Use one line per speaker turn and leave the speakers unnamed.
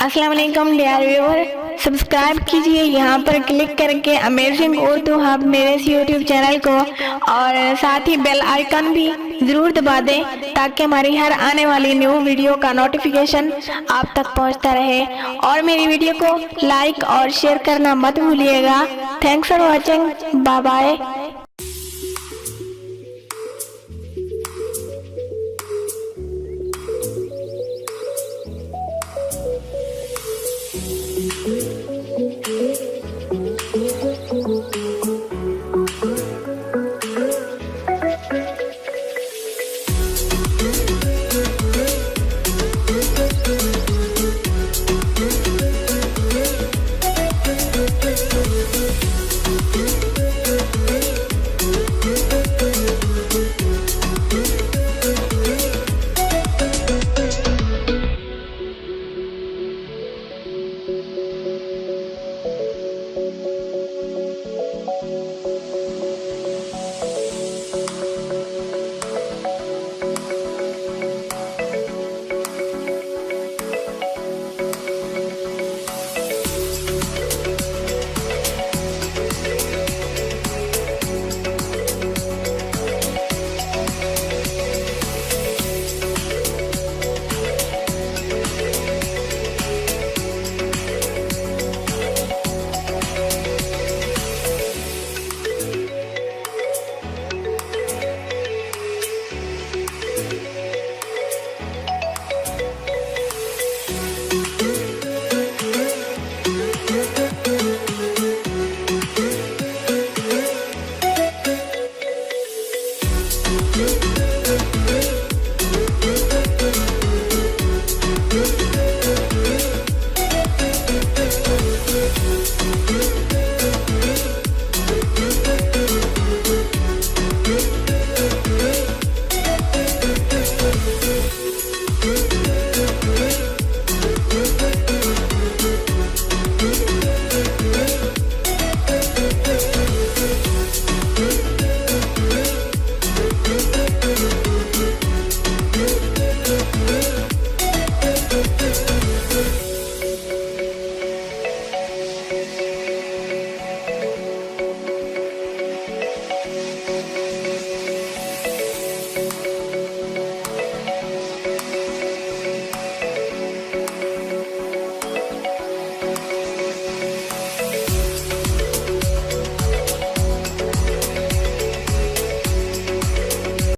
अस्सलाम वालेकुम dear viewer, subscribe कीजिए यहाँ पर क्लिक करके अमेजिंग उर्दू हब मेरे इस यूट्यूब चैनल को, और साथ ही बेल आइकन भी ज़रूर दबा दें ताकि हमारी हर आने वाली न्यू वीडियो का नोटिफिकेशन आप तक पहुँचता रहे। और मेरी वीडियो को लाइक और शेयर करना मत भूलिएगा। Thanks for watching, bye bye.